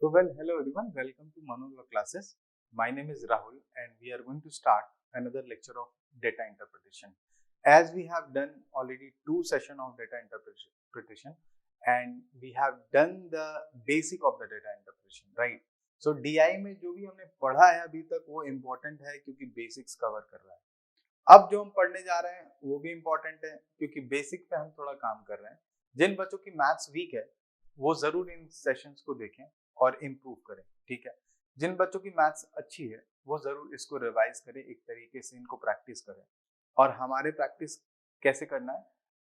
So well, hello everyone, welcome to Manolog classes. My name is Rahul and we are going to start another lecture of data interpretation. As we have done already 2 sessions of data interpretation and we have done the basic of the data interpretation, right? So DI में जो भी हमने पढ़ा है अभी तक वो important है क्योंकि basics cover कर रहा है. अब जो हम पढ़ने जा रहे हैं वो भी important है क्योंकि basic पे हम थोड़ा काम कर रहे हैं. जिन बच्चों की मैथ्स वीक है वो जरूर इन सेशंस को देखें और इम्प्रूव करें, ठीक है. जिन बच्चों की मैथ्स अच्छी है वो जरूर इसको रिवाइज करें, एक तरीके से इनको प्रैक्टिस करें. और हमारे प्रैक्टिस कैसे करना है,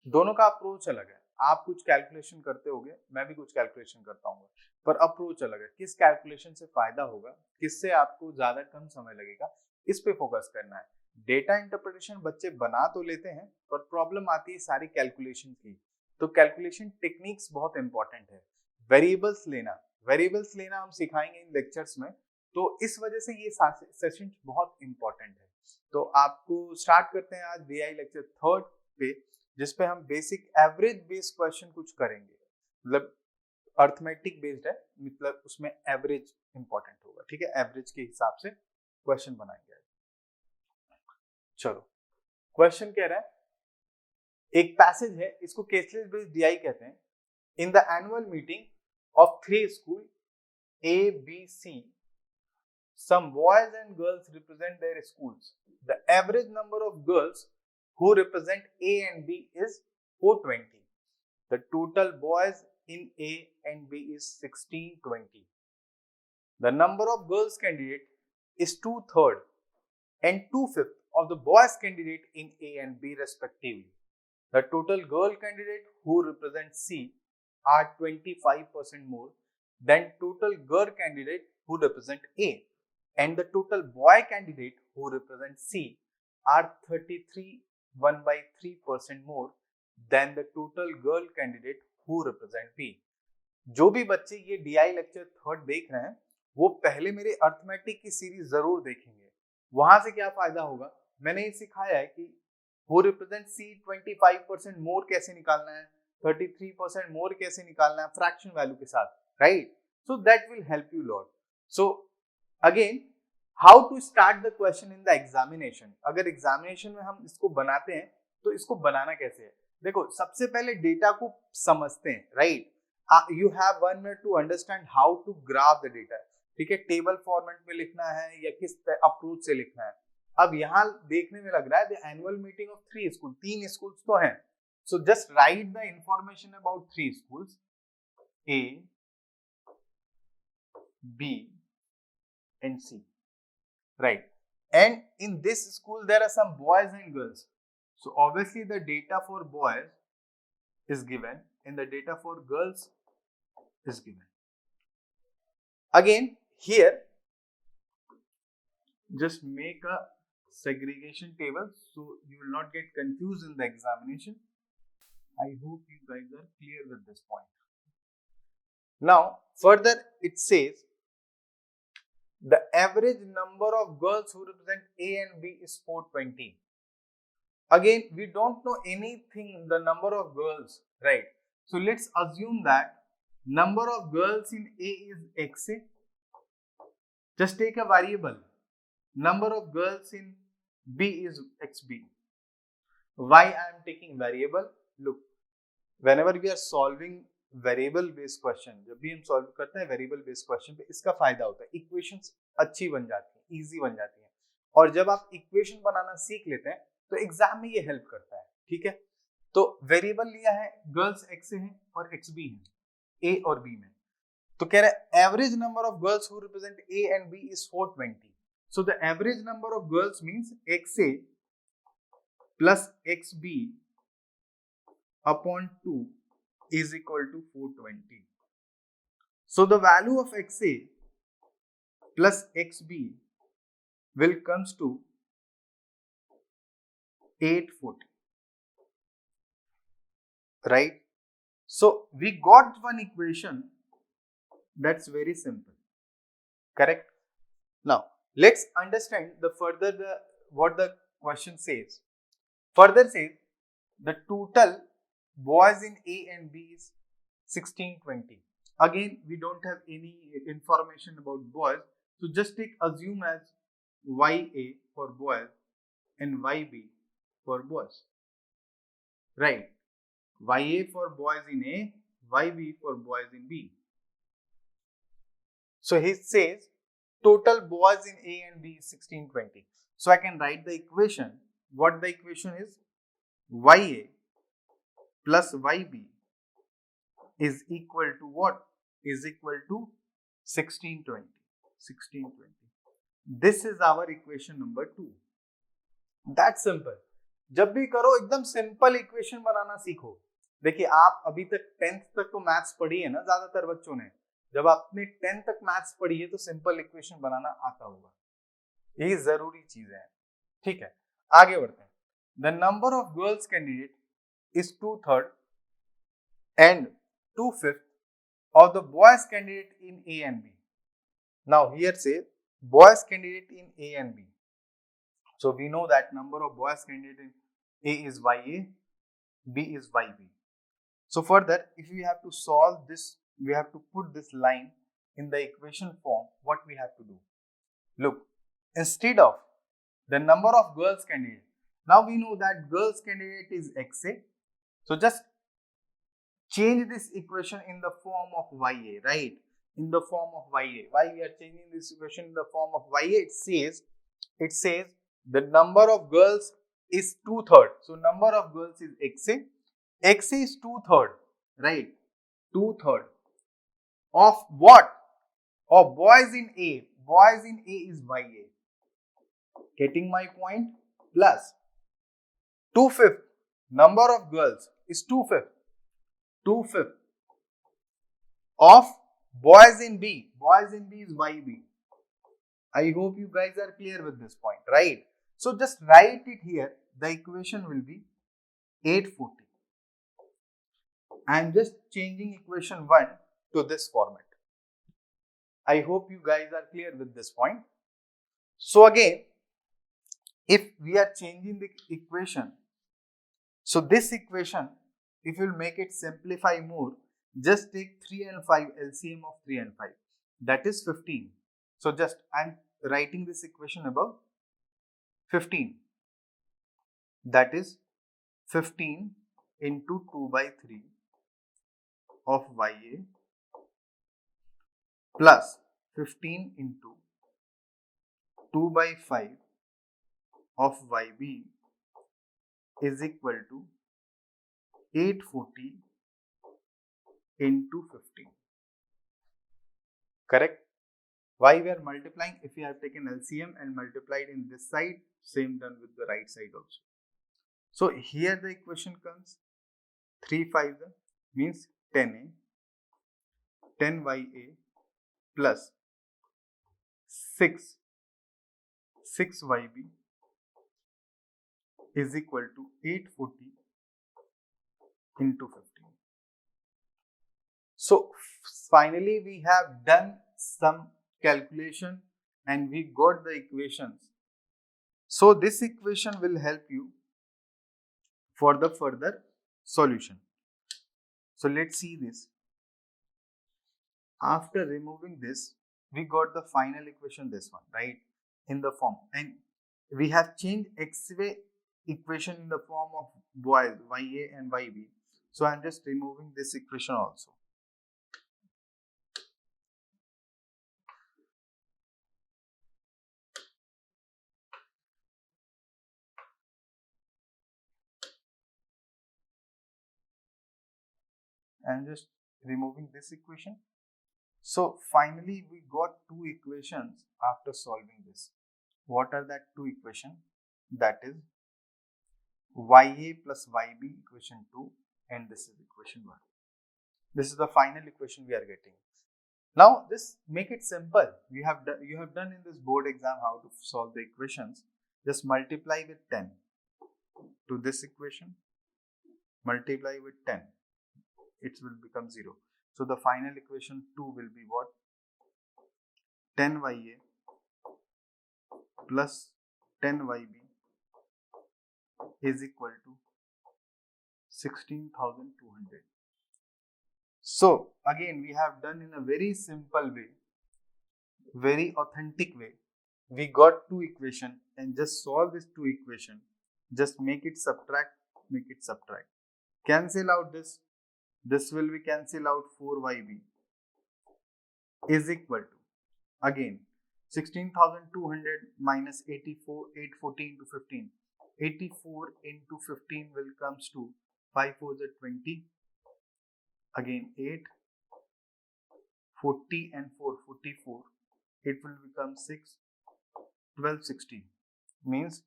दोनों का अप्रोच अलग है. आप कुछ कैलकुलेशन करते होंगे, मैं भी कुछ कैलकुलेशन करता हूँ, पर अप्रोच अलग है. किस कैलकुलेशन से फायदा होगा, किससे आपको ज्यादा कम समय लगेगा, इस पे फोकस करना है. डेटा इंटरप्रिटेशन बच्चे बना तो लेते हैं पर प्रॉब्लम आती है सारी कैलकुलेशन की. तो कैलकुलेशन टेक्निक्स बहुत इंपॉर्टेंट है. वेरिएबल्स लेना हम सिखाएंगे इन लेक्चर्स में, तो इस वजह से ये सेशन बहुत इंपॉर्टेंट है. तो आपको स्टार्ट करते हैं आज डीआई लेक्चर 3 पे, जिसपे हम बेसिक एवरेज बेस्ड क्वेश्चन कुछ करेंगे. मतलब अर्थमेटिक बेस्ड है, मतलब उसमें एवरेज इंपॉर्टेंट होगा, ठीक है. एवरेज के हिसाब से क्वेश्चन बनाएंगे. चलो, क्वेश्चन कह रहा है, एक पैसेज है, इसको केसलेट बेस्ड डीआई कहते हैं. In the annual meeting of 3 schools A, B, C, some boys and girls represent their schools. The average number of girls who represent A and B is 420. The total boys in A and B is 1620. The number of girls candidate is 2/3 and 2/5 of the boys candidate in A and B respectively. The total girl candidate who represent C are 25% more than total girl candidate who represent A, and the total boy candidate who represent C are 1/3% more than the total girl candidate who represent B. जो भी बच्चे ये DI lecture 3 देख रहे हैं वो पहले मेरे अर्थमेटिक की सीरीज जरूर देखेंगे. वहां से क्या फायदा होगा, मैंने ये सिखाया है कि who represent C 25% मोर कैसे निकालना है, 33% मोर कैसे निकालना है फ्रैक्शन वैल्यू के साथ, right. So that will help you lot. So again, how to start the question in the examination. अगर एग्जामिनेशन में हम इसको बनाते हैं तो इसको बनाना कैसे है. देखो, सबसे पहले डेटा को समझते हैं, right. You have 1 minute to understand how to graph the data, ठीक है. टेबल फॉर्मेट में लिखना है या किस अप्रोच से लिखना है. अब यहाँ देखने में लग रहा है the annual meeting of 3 school, 3 schools तो हैं. So just write the information about 3 schools A, B and C, right. And in this school there are some boys and girls. So obviously the data for boys is given and the data for girls is given. Again here just make a segregation table so you will not get confused in the examination. I hope you guys are clear with this point. Now, further it says the average number of girls who represent A and B is 420. Again, we don't know anything the number of girls, right? So let's assume that number of girls in A is XA. Just take a variable. Number of girls in B is XB. Why I am taking variable? Look, whenever we are solving variable based question, जब भी हम solve करते हैं variable based question पे, इसका फायदा होता है, इक्वेशंस अच्छी बन जाती हैं, इजी बन जाती हैं. और जब आप इक्वेशन बनाना सीख लेते हैं तो एग्जाम में ये हेल्प करता है, ठीक है. तो वेरिएबल लिया है, गर्ल्स एक्स हैं और एक्स बी हैं, ए और बी में. तो कह रहा है average number of girls who represent A and B is 420. So the average number of girls means X A plus X B upon 2 is equal to 420. So the value of XA plus XB will comes to 840, right. So we got one equation that's very simple, correct. Now let's understand what the question says. Further says the total boys in A and B is 1620. Again, we don't have any information about boys, so just assume as YA for boys and YB for boys, right? YA for boys in A, YB for boys in B. So he says total boys in A and B is 1620. So I can write the equation. What the equation is? YA plus YB is equal to what? Is equal to 1620. 1620. This is our equation number 2. That's simple. जब भी करो एकदम simple equation बनाना सीखो. देखिए आप अभी तक 10th तक तो मैथ्स पढ़ी है ना ज्यादातर बच्चों ने. जब आपने 10th तक मैथ्स पढ़ी है तो सिंपल इक्वेशन बनाना आता होगा. ये जरूरी चीज है. ठीक है, आगे बढ़ते हैं. The number of girls candidate is 2/3 and 2/5 of the boys candidate in A and B. Now here say boys candidate in A and B. So we know that number of boys candidate in A is YA, B is YB. So further, if we have to solve this, we have to put this line in the equation form. What we have to do? Look, instead of the number of girls candidate, now we know that girls candidate is XA. So just change this equation in the form of YA, right? In the form of YA. Why we are changing this equation in the form of YA? It says the number of girls is 2/3. So number of girls is XA. XA is 2/3, right? 2/3 of what? Of boys in A. Boys in A is YA. Getting my point? Plus 2/5. Number of girls is 2/5. 2/5 of boys in B. Boys in B is YB. I hope you guys are clear with this point, right? So just write it here. The equation will be 840. I am just changing equation 1 to this format. I hope you guys are clear with this point. So again, if we are changing the equation, so this equation, if you will make it simplify more, just take 3 and 5, LCM of 3 and 5. That is 15. So just I am writing this equation above 15. That is 15 into 2/3 of YA plus 15 into 2/5 of YB is equal to 840 into 15. Correct? Why we are multiplying? If we have taken LCM and multiplied in this side, same done with the right side also. So here the equation comes 3 5 means 10A, 10YA plus 6YB is equal to 840 into 15. So finally we have done some calculation and we got the equations. So this equation will help you for the further solution. So let's see this. After removing this, we got the final equation, this one, right? In the form, and we have changed XA equation in the form of boys, YA and YB. So I'm just removing this equation also. I'm just removing this equation. So finally we got two equations after solving this. What are that two equations? That is YA plus YB equation 2 and this is equation 1. This is the final equation we are getting. Now this make it simple. You have done in this board exam how to solve the equations. Just multiply with 10 to this equation. Multiply with 10. It will become 0. So the final equation 2 will be what? 10YA plus 10YB is equal to 16,200. So again, we have done in a very simple way, very authentic way. We got two equation and just solve this two equation. Just make it subtract, make it subtract. Cancel out this. This will be cancel out 4yb is equal to, again, 16,200 minus 84, 840 into 15. 84 into 15 will comes to 5 4 is 20. Again 8, 40 and 4, 44. It will become 6, 1260. Means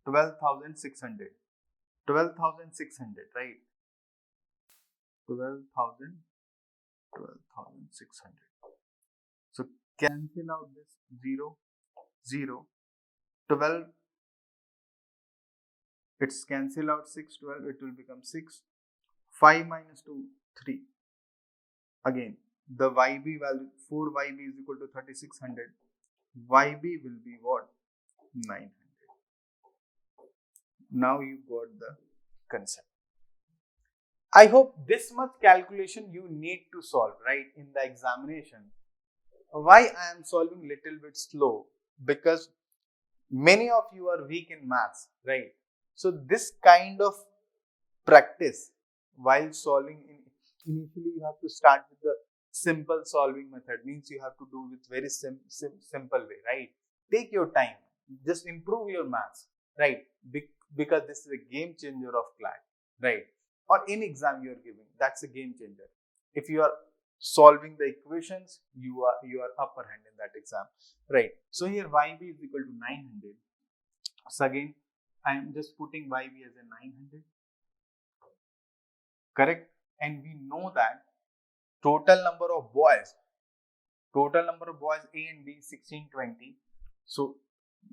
12,600. 12,600, right? 12,000, 12,600. So cancel out this 0, 0, 12. It's cancel out 6, 12. It will become 6. 5 minus 2, 3. Again, the YB value, 4YB is equal to 3600. YB will be what? 900. Now you got the concept. I hope this much calculation you need to solve, right, in the examination. Why I am solving little bit slow? Because many of you are weak in maths, right? So this kind of practice while solving, initially you have to start with the simple solving method. Means you have to do with very simple way, right? Take your time, just improve your maths, right? Because this is a game changer of CLAT, right? Or any exam you are giving, that's a game changer. If you are solving the equations, you are upper hand in that exam, right? So here YB is equal to 900. So again, I am just putting YB as a 900, correct? And we know that total number of boys A and B is 1620. So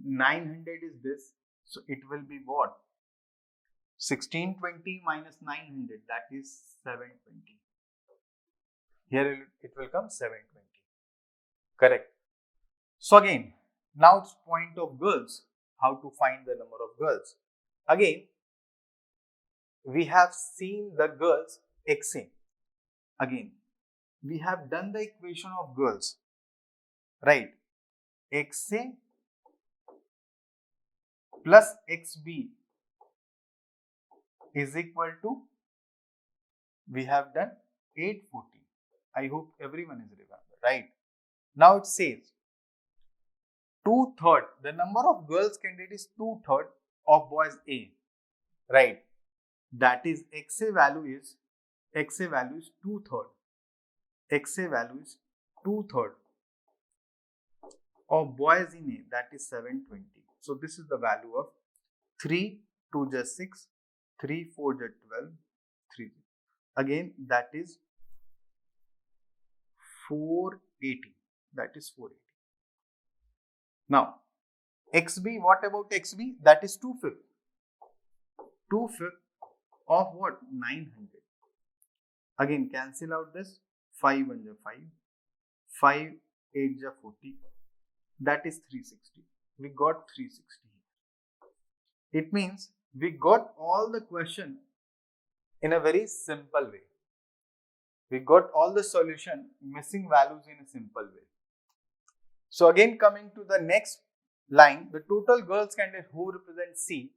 900 is this. So it will be what? 1620 minus 900, that is 720. Here it will come 720. Correct. So again, now it's point of girls. How to find the number of girls? Again, we have seen the girls XA. Again, we have done the equation of girls, right? XA plus XB is equal to, we have done 840. I hope everyone is remembered, right? Now it says 2/3, the number of girls candidate is 2/3 of boys A, right? That is XA value is 2/3. XA value is 2/3 of boys in A, that is 720. So this is the value of 3 2 just 6, 3 4 just 12, 3. Again, that is 480. That is 480. Now, XB, what about XB? That is 2/5. 2/5 of what? 900. Again, cancel out this. 5 1 is 5. 5 8 is 40. That is 360. We got 360. It means we got all the question in a very simple way. We got all the solution, missing values in a simple way. So again, coming to the next line, the total girls candidate who represent C,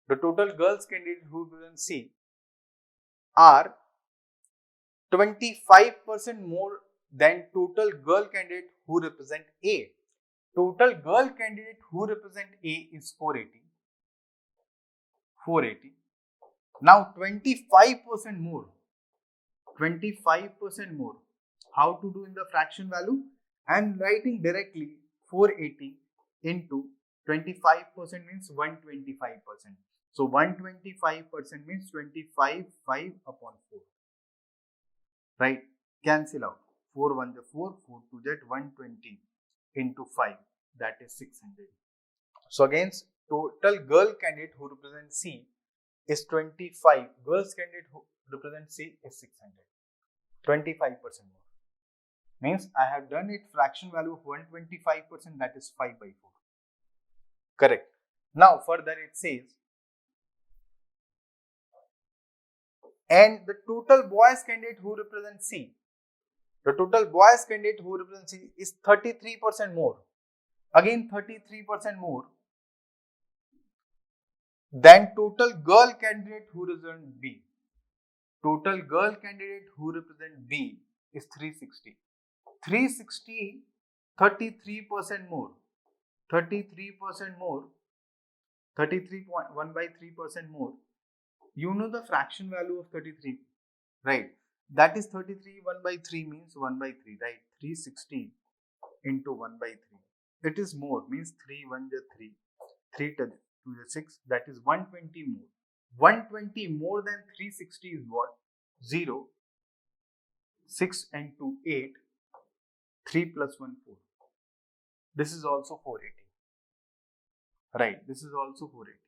the total girls candidate who represent C are 25% more than total girl candidate who represent A. Total girl candidate who represent A is 480. 480. Now 25% more. 25% more. How to do in the fraction value? I am writing directly 480 into 25% means 125%. So 125% means 25 5 upon 4. Right? Cancel out. 4 1 is 4, 4 2 is 120 into 5. That is 600. So against total girl candidate who represents C is 25. Girls candidate who represents C is 600. 25% more. Means I have done it fraction value of 125%, that is 5 by 4. Correct. Now further it says and the total boys candidate who represent C. The total boys candidate who represent C is 33% more. Again 33% more than total girl candidate who represent B. Total girl candidate who represent B is 360. 360, 33% more. 33% more. 33.1/3% more. You know the fraction value of 33, right? That is 33, 1/3 means 1/3, right? 360 into 1/3. It is more, means 3 1 is 3, 3 to the 6, that is 120 more. 120 more than 360 is what? 0, 6 and 2, 8, 3 plus 1, 4. This is also 480. Right, this is also 480.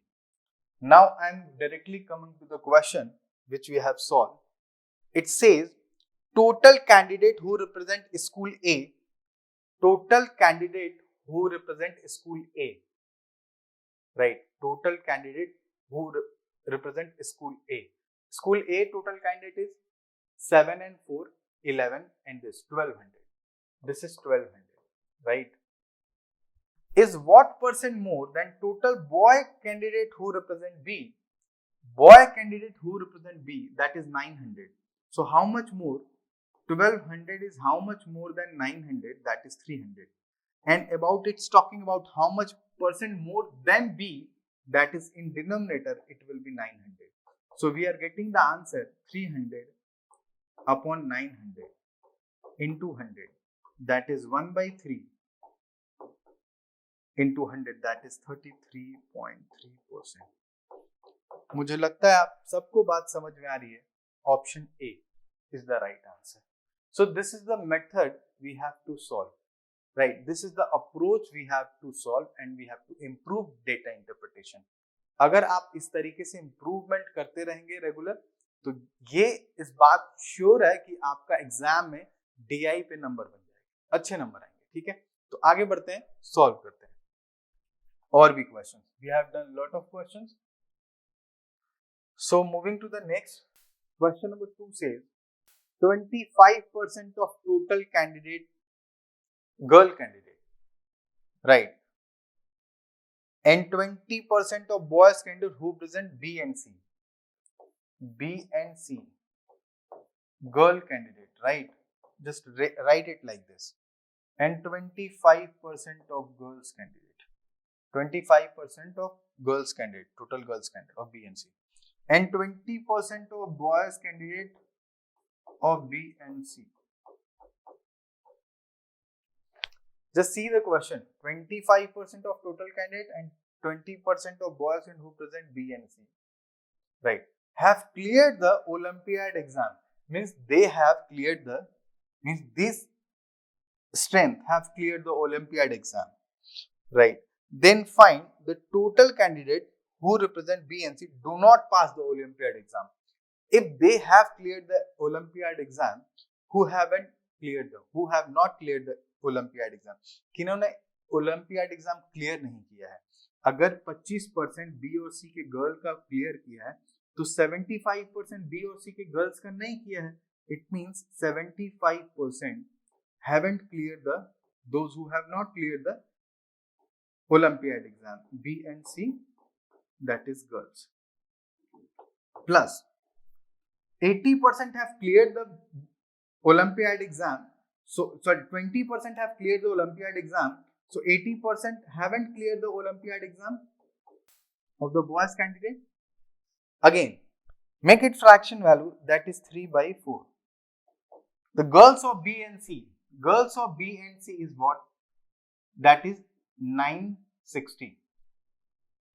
Now I am directly coming to the question which we have solved. It says total candidate who represent school A. Total candidate who represent school A. Right, total candidate who represent school A. School A total candidate is 7 and 4, 11 and this 1200. This is 1200, right? Is what percent more than total boy candidate who represent B? Boy candidate who represent B, that is 900. So how much more? 1200 is how much more than 900? That is 300. And about it's talking about how much percent more than B, that is in denominator it will be 900. So we are getting the answer 300 upon 900 into 100, that is 1/3 into 100, that is 33.3%. मुझे लगता है आप सबको बात समझ में आ रही है. Option A is the right answer. So this is the method we have to solve, right? This is the approach we have to solve and we have to improve data interpretation. अगर आप इस तरीके से improvement करते रहेंगे regular, तो ये इस बात श्योर है कि आपका एग्जाम में DI पे नंबर बन जाएगा, अच्छे नंबर आएंगे. ठीक है, तो आगे बढ़ते हैं, सॉल्व करते हैं और भी questions. We have done lot of questions. So moving to the next, question number 2 says 25% of total candidate, girl candidate, right? And 20% of boys candidate who present B and C. B and C, girl candidate, right? Just write it like this. And 25% of girls candidate. 25% of girls candidate, total girls candidate of B and C. And 20% of boys candidate of B and C. Just see the question. 25% of total candidate and 20% of boys who present B and C, right, have cleared the Olympiad exam. Means they have cleared the, means this strength have cleared the Olympiad exam, right? Then find the total candidate who represent B and C do not pass the Olympiad exam. If they have cleared the Olympiad exam, who have not cleared the Olympiad exam? किन्होंने Olympiad exam clear नहीं किया है? अगर 25% B और C के girl का clear किया है, तो 75% B और C के गर्ल्स का नहीं किया है. It means 75% haven't cleared the, those who have not cleared the Olympiad exam, B and C, that is girls. Plus 80% have cleared the Olympiad exam. So 20% have cleared the Olympiad exam. So 80% haven't cleared the Olympiad exam of the boys candidate. Again, make it fraction value, that is 3/4. The girls of B and C. Girls of B and C is what? That is 960.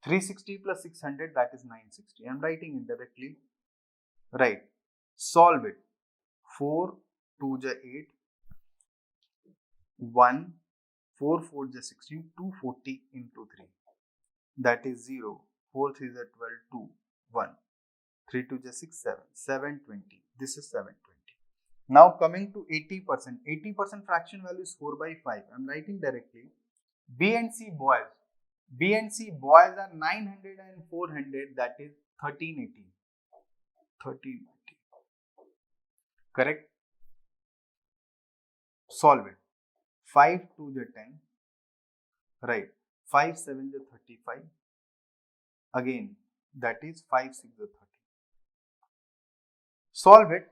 360 plus 600, that is 960. I am writing it directly. Right. Solve it. 4 2 is 8. 1 4 4 is 16. 240 into 3. That is 0. 4 3 is 12. 2 1. 3 2 is 6 7. 720. This is 720. Now coming to 80%. 80% fraction value is 4/5. I am writing directly. B and C boys. B and C boys are 900 and 400, that is 1380. 1380. correct? Solve it. 5 2 is 10, right? 5 7 is 35, again that is 5 6 is 30. Solve it.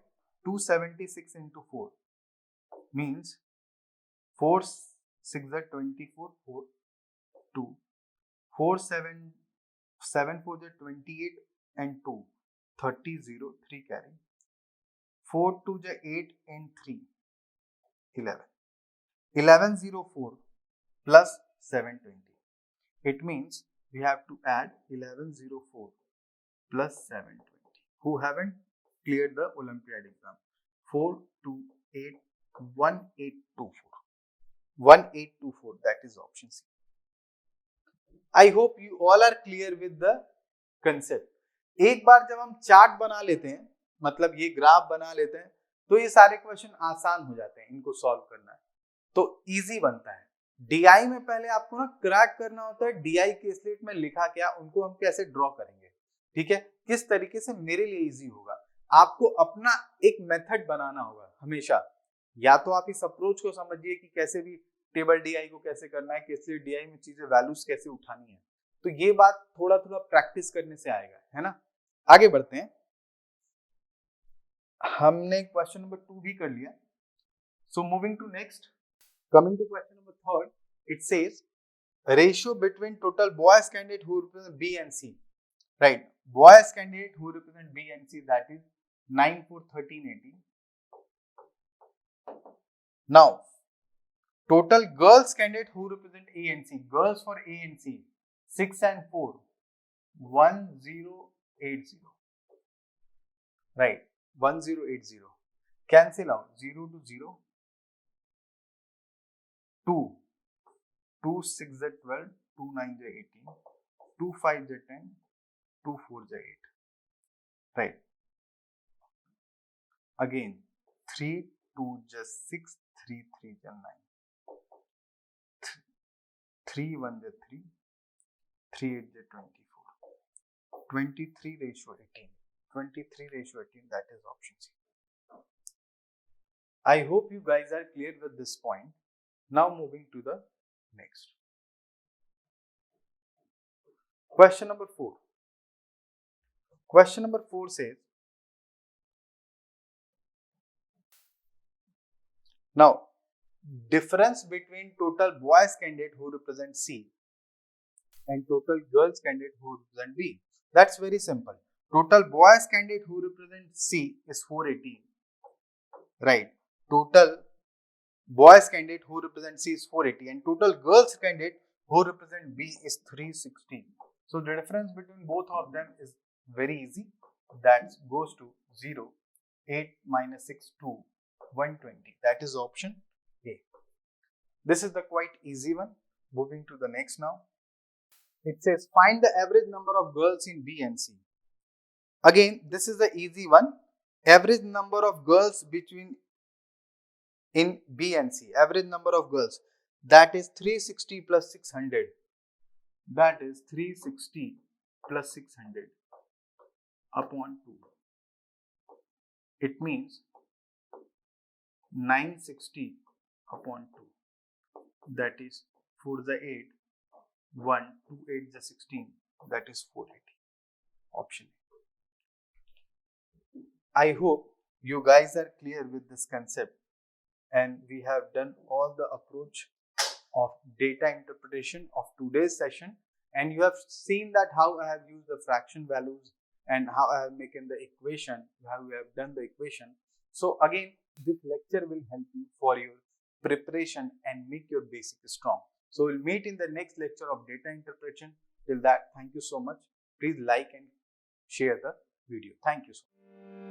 276 into 4 means 4 6 is 24, 4 2, 4 7 7 4 is 28 and 2 30 0 3 carry, 4 2 is 8 and 3 11, 1104 plus 720. It means we have to add 1104 plus 720. Who haven't cleared the Olympiad exam? 428 1824. 1824, that is option C. I hope you all are clear with the concept. एक बार जब हम chart बना लेते हैं, मतलब ये graph बना लेते हैं, तो ये सारे क्वेश्चन आसान हो जाते हैं, इनको सॉल्व करना है तो इजी बनता है। डीआई में पहले आपको ना क्रैक करना होता है, डीआई केसलेट में लिखा क्या, उनको हम कैसे ड्रॉ करेंगे, ठीक है, किस तरीके से मेरे लिए इजी होगा। आपको अपना एक मेथड बनाना होगा हमेशा। या तो आप इस अप्रोच को समझिए कि कैसे भी टेबल डीआई को कैसे करना है, केसलेट डीआई में चीजें वैल्यूज कैसे उठानी है, तो ये बात थोड़ा थोड़ा प्रैक्टिस करने से आएगा, है ना। आगे बढ़ते हैं। हमने क्वेश्चन नंबर 2 भी कर लिया। So moving to next, coming to question number 3, it says ratio between total boys candidate who represent B and C, right, boys candidate who represent B and C, that is 9 4 13 18. Now total girls candidate who represent A and C, girls for A and C 6 and 4 1080, right, 1080. Cancel out 0 to 0, 2 2 6 is 12, 2 9 is 18, 2 5 is 10, 2 4 is 8, right. Again 3 2 is 6, 3 3 is 9, 3 1 is 3, 3 8 is 24, 23 ratio 18, 23 ratio 18, that is option C. I hope you guys are clear with this point. Now moving to the next. Question number 4. Question number 4 says, now difference between total boys candidate who represent C and total girls candidate who represent B. That's very simple. Total boys candidate who represent C is 418, right. Total boys candidate who represent C is 480 and total girls candidate who represent B is 360. So the difference between both of them is very easy. That goes to 0, 8 minus 6, 2, 120. That is option A. This is the quite easy one. Moving to the next now. It says find the average number of girls in B and C. Again, this is the easy one. Average number of girls in B and C. Average number of girls. That is 360 plus 600. That is 360 plus 600 upon 2. It means 960 upon 2. That is 4 is 8. 1, 2, 8 is 16. That is 480. Option A. I hope you guys are clear with this concept and we have done all the approach of data interpretation of today's session, and you have seen that how I have used the fraction values and how I have making the equation, how we have done the equation. So again, this lecture will help you for your preparation and make your basic strong. So we'll meet in the next lecture of data interpretation. Till that, thank you so much. Please like and share the video. Thank you so much.